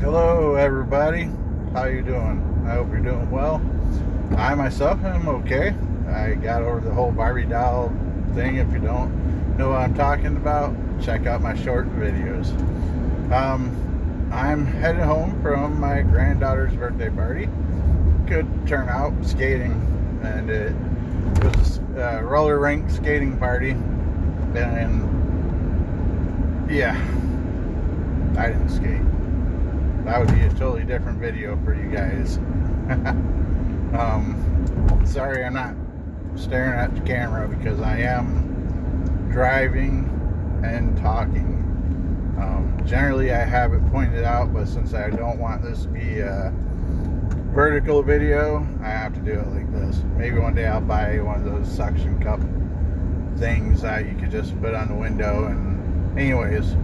Hello everybody, how you doing? I hope you're doing well. I myself am okay. I got over the whole Barbie doll thing. If you don't know what I'm talking about, check out my short videos. I'm heading home from my granddaughter's birthday party. Good turnout, skating, and it was a roller rink skating party. And yeah, I didn't skate. That would be a totally different video for you guys. Sorry I'm not staring at the camera because I am driving and talking. Generally I have it pointed out, but since I don't want this to be a vertical video, I have to do it like this. Maybe one day I'll buy one of those suction cup things that you could just put on the window. And anyways,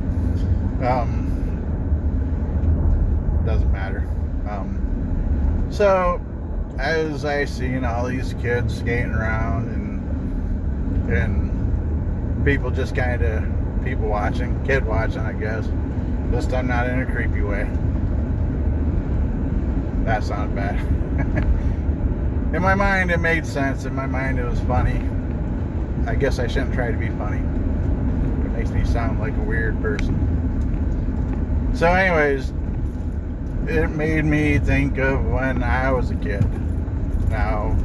doesn't matter. So as I seen all these kids skating around and people just kind of kid watching, I guess. This time not in a creepy way. That sounded bad. In my mind it made sense. In my mind it was funny. I guess I shouldn't try to be funny. It makes me sound like a weird person. So anyways, it made me think of when I was a kid. Now,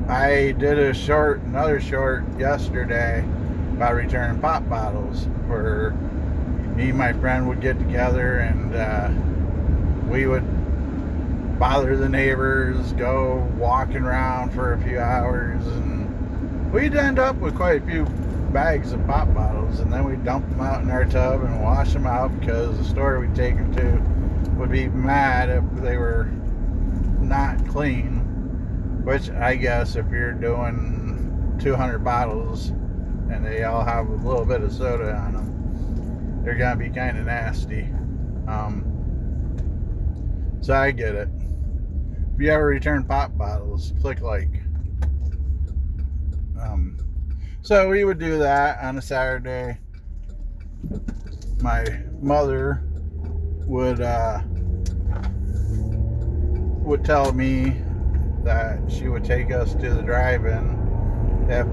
I did another short yesterday about returning pop bottles, where me and my friend would get together and we would bother the neighbors, go walking around for a few hours, and we'd end up with quite a few bags of pop bottles, and then we'd dump them out in our tub and wash them out because the store we'd take them to would be mad if they were not clean, which I guess if you're doing 200 bottles and they all have a little bit of soda on them, they're gonna be kind of nasty. So I get it. If you ever return pop bottles, click like. So we would do that on a Saturday. My mother would tell me that she would take us to the drive-in if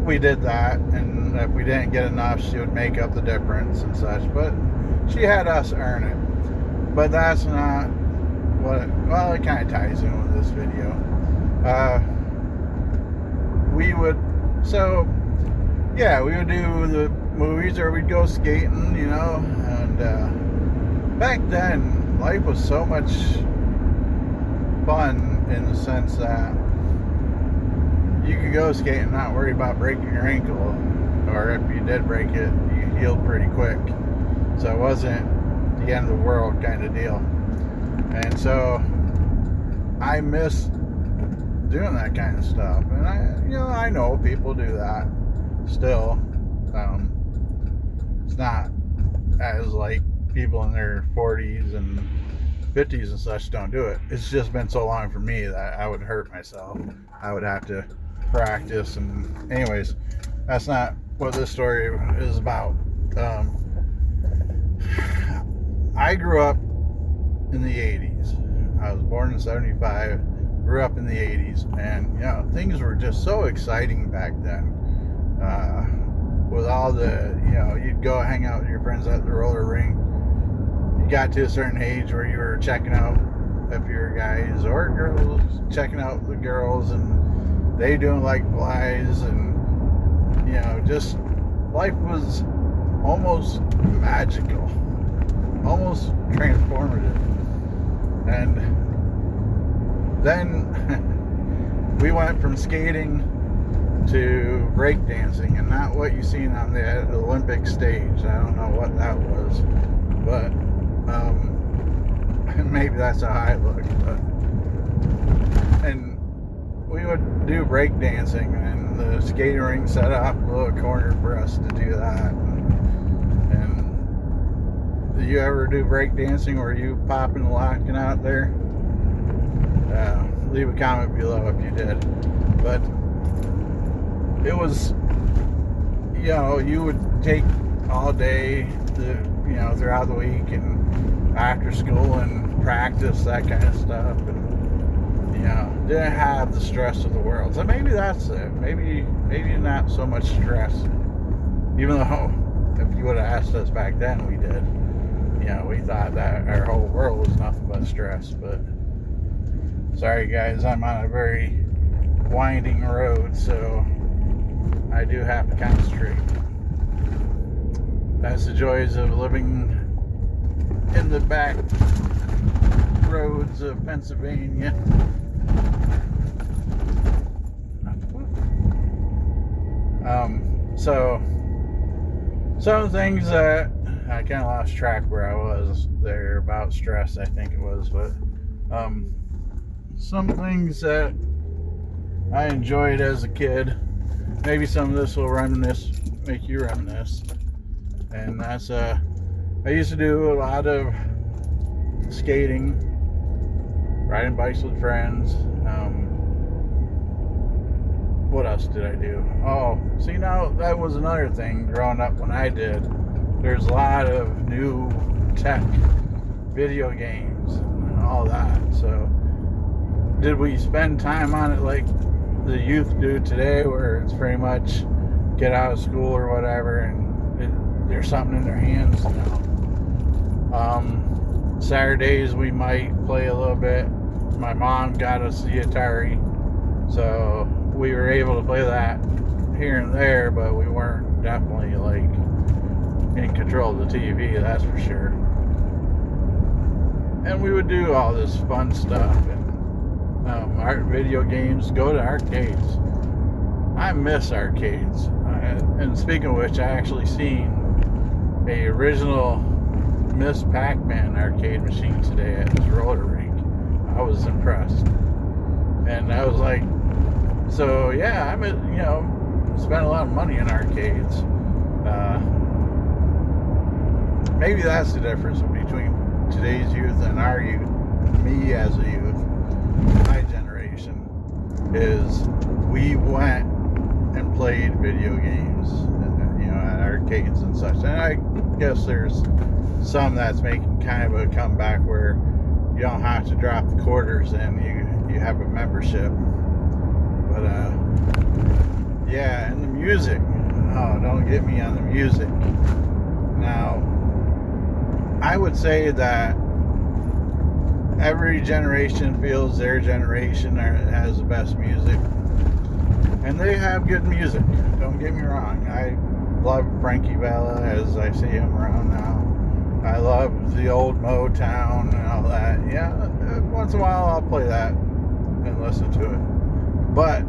we did that, and if we didn't get enough, she would make up the difference and such. But she had us earn it. But that's not what. Well, it kind of ties in with this video. We would do the movies, or we'd go skating, and back then life was so much fun in the sense that you could go skating and not worry about breaking your ankle, or if you did break it, you healed pretty quick, so it wasn't the end of the world kind of deal. And so I miss doing that kind of stuff, and I know people do that still. It's not as like people in their 40s and 50s and such don't do it. It's just been so long for me that I would hurt myself. I would have to practice, and anyways, that's not what this story is about. I grew up in the 80s. I was born in 75. Grew up in the 80s, and things were just so exciting back then. With all the, you'd go hang out with your friends at the roller rink. You got to a certain age where you were checking out, if you're guys or girls, checking out the girls, and they doing like flies, and just life was almost magical, almost transformative. And then we went from skating to breakdancing, and not what you seen on the Olympic stage. I don't know what that was, but maybe that's a high look. And we would do breakdancing, and the skating rink set up a little corner for us to do that. And did you ever do breakdancing? Were you popping and locking out there? Leave a comment below if you did. But it was, you would take all day, throughout the week and after school and practice, that kind of stuff. And, didn't have the stress of the world. So maybe that's it. Maybe not so much stress. Even though if you would have asked us back then, we did. We thought that our whole world was nothing but stress. But sorry guys, I'm on a very winding road, so I do have to concentrate. That's the joys of living in the back roads of Pennsylvania. So some things that I kind of lost track where I was there about stress, I think it was, but some things that I enjoyed as a kid. Maybe some of this will make you reminisce. And that's I used to do a lot of skating, riding bikes with friends. What else did I do? Oh, see, now that was another thing growing up when I did. There's a lot of new tech, video games, and all that. So, did we spend time on it like the youth do today, where it's pretty much get out of school or whatever and there's something in their hands? Saturdays we might play a little bit. My mom got us the Atari, so we were able to play that here and there, but we weren't definitely like in control of the TV, that's for sure. And we would do all this fun stuff and art video games, go to arcades. I miss arcades. And speaking of which, I actually seen a original Miss Pac-Man arcade machine today at this roller rink. I was impressed. And I was like, so yeah, spent a lot of money in arcades. Maybe that's the difference between today's youth and our youth. Me as a youth, my generation, is we went and played video games, at arcades and such. And I guess there's some that's making kind of a comeback where you don't have to drop the quarters in, you have a membership. But and the music. Oh, don't get me on the music. Now, I would say that every generation feels their generation has the best music. And they have good music. Don't get me wrong. I love Frankie Valli as I see him around now. I love the old Motown and all that. Yeah, once in a while I'll play that and listen to it. But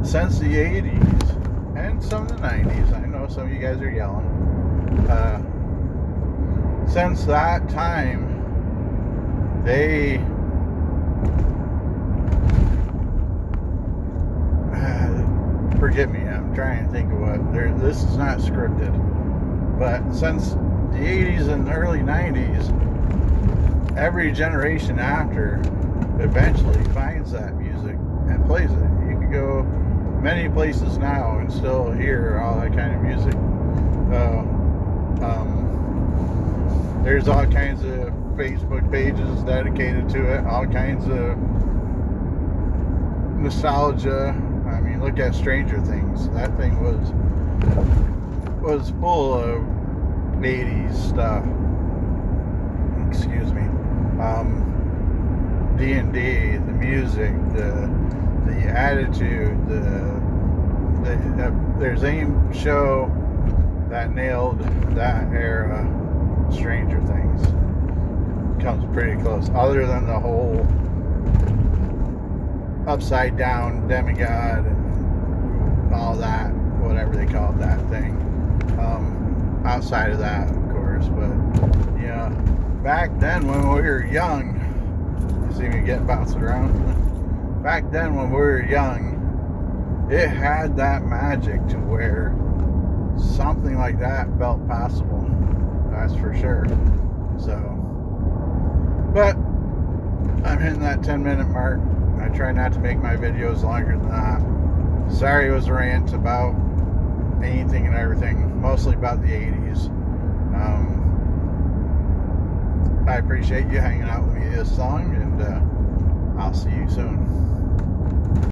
since the 80s and some of the 90s, I know some of you guys are yelling, since that time, they forgive me, I'm trying to think of what this is not scripted, but since the 80s and the early 90s, every generation after eventually finds that music and plays it. You can go many places now and still hear all that kind of music. There's all kinds of Facebook pages dedicated to it, all kinds of nostalgia. I mean, look at Stranger Things. That thing was full of 80s stuff. Excuse me. D&D, the music, the attitude, there's a show that nailed that era. Stranger Things comes pretty close, other than the whole upside down demigod and all that, whatever they called that thing. Outside of that, of course, but back then when we were young, you see me getting bounced around. Back then when we were young, it had that magic to where something like that felt possible. That's for sure. So, but I'm hitting that 10-minute mark. I try not to make my videos longer than that. Sorry it was a rant about anything and everything, mostly about the 80s. I appreciate you hanging out with me this long, and